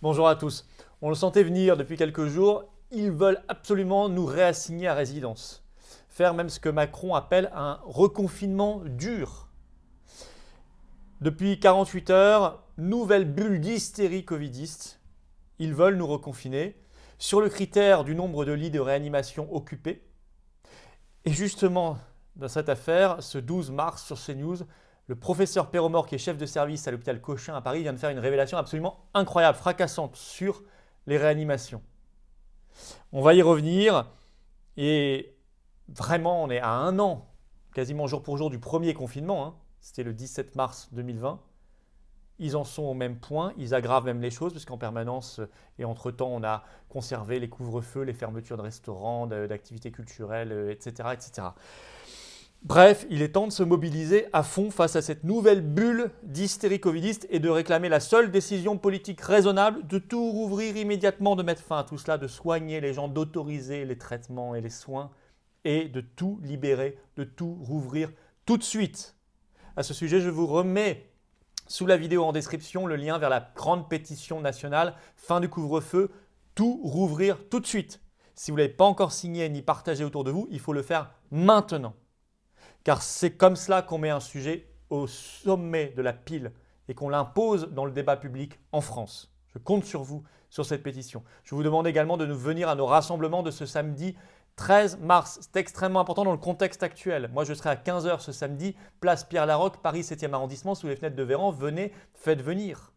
Bonjour à tous. On le sentait venir depuis quelques jours, ils veulent absolument nous réassigner à résidence. Faire même ce que Macron appelle un reconfinement dur. Depuis 48 heures, nouvelle bulle d'hystérie covidiste. Ils veulent nous reconfiner sur le critère du nombre de lits de réanimation occupés. Et justement, dans cette affaire, ce 12 mars sur CNews, le professeur Perromort, qui est chef de service à l'hôpital Cochin à Paris, vient de faire une révélation absolument incroyable, fracassante sur les réanimations. On va y revenir et vraiment on est à un an, quasiment jour pour jour du premier confinement, hein. C'était le 17 mars 2020. Ils en sont au même point, ils aggravent même les choses, puisqu'en permanence et entre-temps, on a conservé les couvre-feux, les fermetures de restaurants, d'activités culturelles, etc., etc. Bref, il est temps de se mobiliser à fond face à cette nouvelle bulle d'hystérie covidiste et de réclamer la seule décision politique raisonnable de tout rouvrir immédiatement, de mettre fin à tout cela, de soigner les gens, d'autoriser les traitements et les soins et de tout libérer, de tout rouvrir tout de suite. À ce sujet, je vous remets sous la vidéo en description le lien vers la grande pétition nationale, fin du couvre-feu, tout rouvrir tout de suite. Si vous ne l'avez pas encore signé ni partagé autour de vous, il faut le faire maintenant. Car c'est comme cela qu'on met un sujet au sommet de la pile et qu'on l'impose dans le débat public en France. Je compte sur vous sur cette pétition. Je vous demande également de nous venir à nos rassemblements de ce samedi 13 mars. C'est extrêmement important dans le contexte actuel. Moi, je serai à 15 h ce samedi, place Pierre-Laroque, Paris 7e arrondissement, sous les fenêtres de Véran. Venez, faites venir.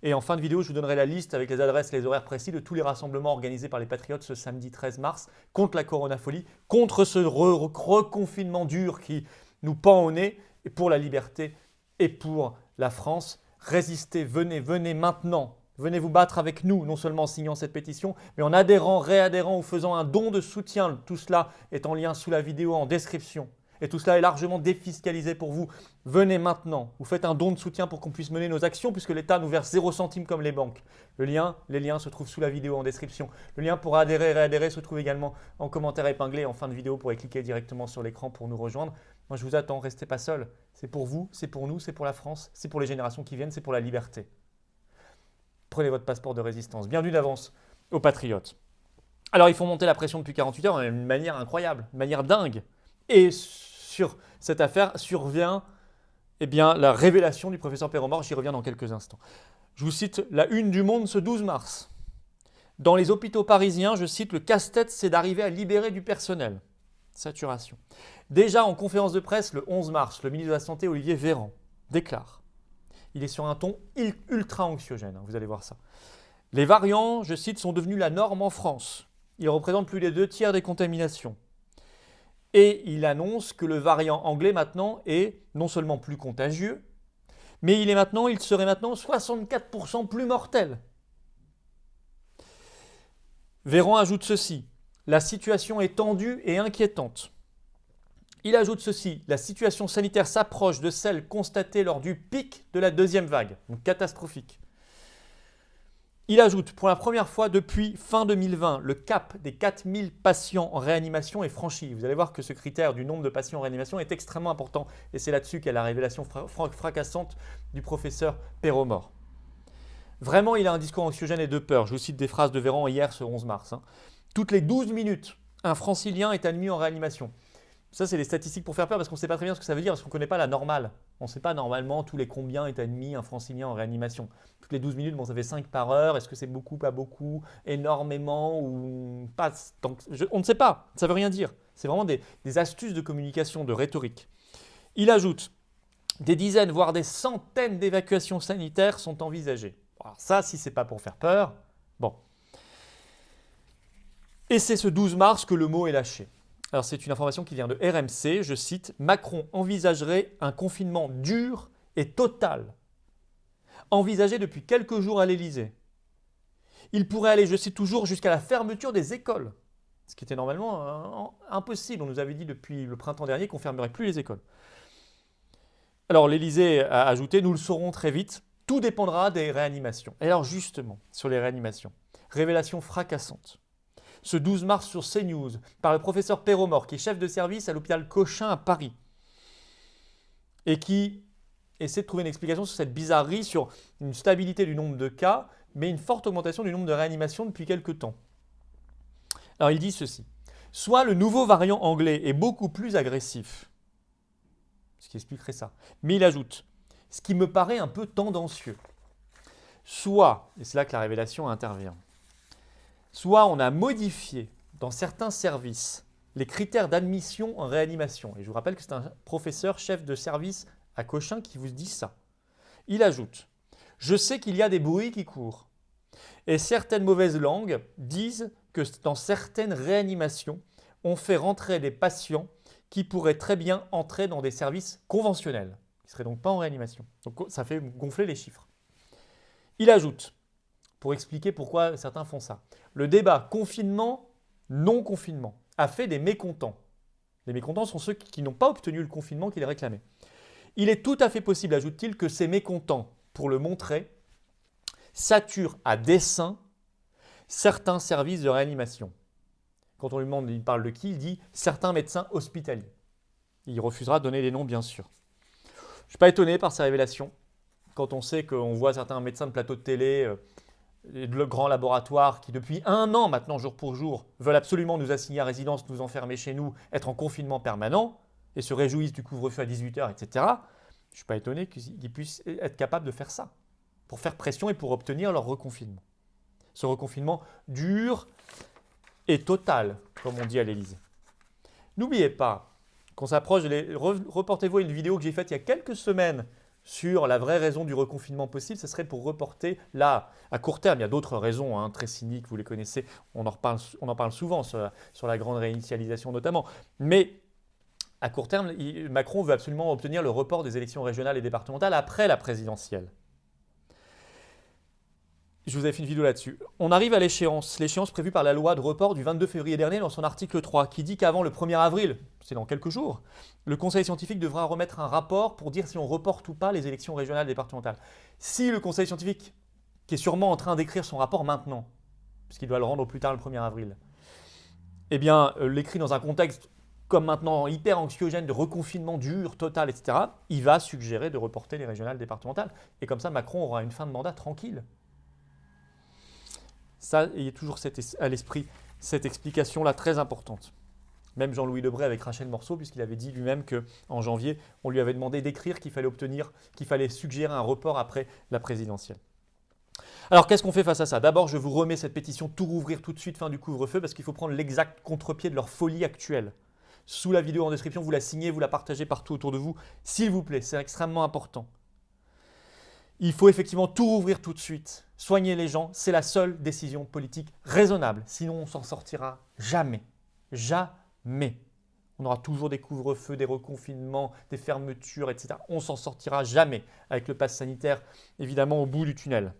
Et en fin de vidéo, je vous donnerai la liste avec les adresses et les horaires précis de tous les rassemblements organisés par les Patriotes ce samedi 13 mars contre la coronafolie, contre ce reconfinement dur qui nous pend au nez, et pour la liberté et pour la France. Résistez, venez, venez maintenant. Venez vous battre avec nous, non seulement en signant cette pétition, mais en adhérant, réadhérant ou faisant un don de soutien. Tout cela est en lien sous la vidéo en description. Et tout cela est largement défiscalisé pour vous. Venez maintenant, vous faites un don de soutien pour qu'on puisse mener nos actions puisque l'État nous verse 0 centime comme les banques. Les liens se trouvent sous la vidéo en description. Le lien pour adhérer et réadhérer se trouve également en commentaire épinglé. En fin de vidéo, vous pourrez cliquer directement sur l'écran pour nous rejoindre. Moi, je vous attends, restez pas seuls. C'est pour vous, c'est pour nous, c'est pour la France, c'est pour les générations qui viennent, c'est pour la liberté. Prenez votre passeport de résistance. Bienvenue d'avance aux Patriotes. Alors, ils font monter la pression depuis 48 heures d'une manière incroyable, d'une manière dingue. Et sur cette affaire survient la révélation du professeur Perromort. J'y reviens dans quelques instants. Je vous cite la une du Monde ce 12 mars. Dans les hôpitaux parisiens, je cite, le casse-tête, c'est d'arriver à libérer du personnel. Saturation. Déjà en conférence de presse le 11 mars, le ministre de la Santé, Olivier Véran, déclare, il est sur un ton ultra anxiogène, hein, vous allez voir ça. Les variants, je cite, sont devenus la norme en France. Ils représentent plus des 2/3 des contaminations. Et il annonce que le variant anglais maintenant est non seulement plus contagieux, mais il serait maintenant 64% plus mortel. Véran ajoute ceci, la situation est tendue et inquiétante. Il ajoute ceci, la situation sanitaire s'approche de celle constatée lors du pic de la deuxième vague, donc catastrophique. Il ajoute, pour la première fois depuis fin 2020, le cap des 4000 patients en réanimation est franchi. Vous allez voir que ce critère du nombre de patients en réanimation est extrêmement important et c'est là-dessus qu'il y a la révélation fracassante du professeur Perromort. Vraiment, il a un discours anxiogène et de peur. Je vous cite des phrases de Véran hier, ce 11 mars. Toutes les 12 minutes, un francilien est admis en réanimation. Ça, c'est des statistiques pour faire peur parce qu'on ne sait pas très bien ce que ça veut dire parce qu'on ne connaît pas la normale. On ne sait pas normalement tous les combien est admis un francilien en réanimation. Toutes les 12 minutes, bon, ça fait 5 par heure. Est-ce que c'est beaucoup, pas beaucoup, énormément ou pas? On ne sait pas, ça ne veut rien dire. C'est vraiment des astuces de communication, de rhétorique. Il ajoute, des dizaines, voire des centaines d'évacuations sanitaires sont envisagées. Alors ça, si ce n'est pas pour faire peur, bon. Et c'est ce 12 mars que le mot est lâché. Alors c'est une information qui vient de RMC, je cite, Macron envisagerait un confinement dur et total, envisagé depuis quelques jours à l'Élysée. Il pourrait aller, je cite toujours, jusqu'à la fermeture des écoles, ce qui était normalement impossible. On nous avait dit depuis le printemps dernier qu'on ne fermerait plus les écoles. Alors l'Élysée a ajouté, nous le saurons très vite, tout dépendra des réanimations. Et alors justement, sur les réanimations, révélation fracassante. Ce 12 mars sur CNews, par le professeur Perromort, qui est chef de service à l'hôpital Cochin à Paris, et qui essaie de trouver une explication sur cette bizarrerie, sur une stabilité du nombre de cas, mais une forte augmentation du nombre de réanimations depuis quelques temps. Alors il dit ceci. Soit le nouveau variant anglais est beaucoup plus agressif, ce qui expliquerait ça. Mais il ajoute, ce qui me paraît un peu tendancieux. Soit, et c'est là que la révélation intervient, soit on a modifié dans certains services les critères d'admission en réanimation. Et je vous rappelle que c'est un professeur chef de service à Cochin qui vous dit ça. Il ajoute, je sais qu'il y a des bruits qui courent. Et certaines mauvaises langues disent que dans certaines réanimations, on fait rentrer des patients qui pourraient très bien entrer dans des services conventionnels, qui ne seraient donc pas en réanimation. Donc ça fait gonfler les chiffres. Il ajoute, pour expliquer pourquoi certains font ça, le débat confinement, non confinement a fait des mécontents. Les mécontents sont ceux qui n'ont pas obtenu le confinement qu'ils réclamaient. Il est tout à fait possible, ajoute-t-il, que ces mécontents, pour le montrer, saturent à dessein certains services de réanimation. Quand on lui demande, il parle de qui, il dit certains médecins hospitaliers. Il refusera de donner les noms, bien sûr. Je ne suis pas étonné par ces révélations. Quand on sait qu'on voit certains médecins de plateau de télé, de grands laboratoires qui depuis 1 an maintenant, jour pour jour, veulent absolument nous assigner à résidence, nous enfermer chez nous, être en confinement permanent et se réjouissent du couvre-feu à 18h, etc. Je ne suis pas étonné qu'ils puissent être capables de faire ça, pour faire pression et pour obtenir leur reconfinement. Ce reconfinement dur et total, comme on dit à l'Élysée. N'oubliez pas qu'on s'approche, reportez-vous à une vidéo que j'ai faite il y a quelques semaines sur la vraie raison du reconfinement possible, ce serait pour reporter là, à court terme, il y a d'autres raisons très cyniques, vous les connaissez, on en parle souvent sur la grande réinitialisation notamment, mais à court terme, Macron veut absolument obtenir le report des élections régionales et départementales après la présidentielle. Je vous avais fait une vidéo là-dessus. On arrive à l'échéance prévue par la loi de report du 22 février dernier dans son article 3 qui dit qu'avant le 1er avril, c'est dans quelques jours, le Conseil scientifique devra remettre un rapport pour dire si on reporte ou pas les élections régionales et départementales. Si le Conseil scientifique, qui est sûrement en train d'écrire son rapport maintenant, puisqu'il doit le rendre au plus tard le 1er avril, eh bien, l'écrit dans un contexte comme maintenant hyper anxiogène de reconfinement dur, total, etc., il va suggérer de reporter les régionales et départementales. Et comme ça, Macron aura une fin de mandat tranquille. Ça, ayez toujours à l'esprit cette explication-là très importante. Même Jean-Louis Debré avec Rachel Morceau, puisqu'il avait dit lui-même qu'en janvier, on lui avait demandé d'écrire qu'il fallait suggérer un report après la présidentielle. Alors, qu'est-ce qu'on fait face à ça? D'abord, je vous remets cette pétition « Tout rouvrir tout de suite, fin du couvre-feu » parce qu'il faut prendre l'exact contre-pied de leur folie actuelle. Sous la vidéo en description, vous la signez, vous la partagez partout autour de vous. S'il vous plaît, c'est extrêmement important. Il faut effectivement tout rouvrir tout de suite. Soigner les gens, c'est la seule décision politique raisonnable. Sinon, on ne s'en sortira jamais. Jamais. On aura toujours des couvre-feux, des reconfinements, des fermetures, etc. On ne s'en sortira jamais avec le pass sanitaire, évidemment, au bout du tunnel.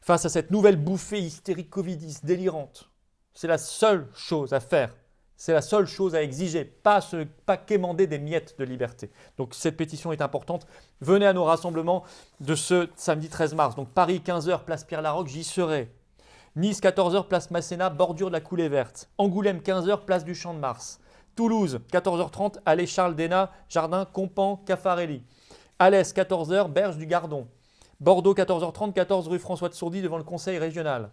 Face à cette nouvelle bouffée hystérique covidiste, délirante, c'est la seule chose à faire. C'est la seule chose à exiger, pas quémander des miettes de liberté. Donc cette pétition est importante. Venez à nos rassemblements de ce samedi 13 mars. Donc Paris 15h, place Pierre-Laroque, j'y serai. Nice 14h, place Masséna, bordure de la Coulée Verte. Angoulême 15h, place du Champ de Mars. Toulouse 14h30, allée Charles Dénat, jardin Compan, Caffarelli. Alès 14h, berge du Gardon. Bordeaux 14h30, 14 rue François de Sourdis devant le Conseil régional.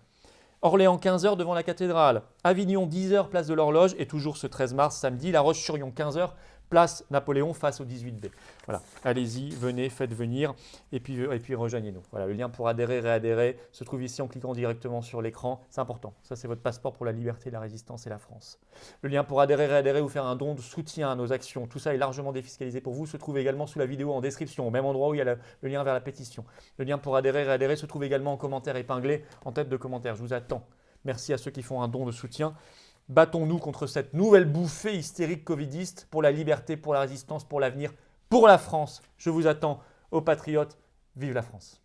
Orléans 15h devant la cathédrale, Avignon 10h place de l'Horloge et toujours ce 13 mars samedi, La Roche-sur-Yon 15h place Napoléon face au 18B. Voilà, allez-y, venez, faites venir et puis rejoignez-nous. Voilà, le lien pour adhérer, réadhérer se trouve ici en cliquant directement sur l'écran, c'est important. Ça c'est votre passeport pour la liberté, la résistance et la France. Le lien pour adhérer, réadhérer ou faire un don de soutien à nos actions, tout ça est largement défiscalisé pour vous, se trouve également sous la vidéo en description, au même endroit où il y a le lien vers la pétition. Le lien pour adhérer, réadhérer se trouve également en commentaire épinglé, en tête de commentaire. Je vous attends. Merci à ceux qui font un don de soutien. Battons-nous contre cette nouvelle bouffée hystérique covidiste pour la liberté, pour la résistance, pour l'avenir, pour la France. Je vous attends aux patriotes. Vive la France!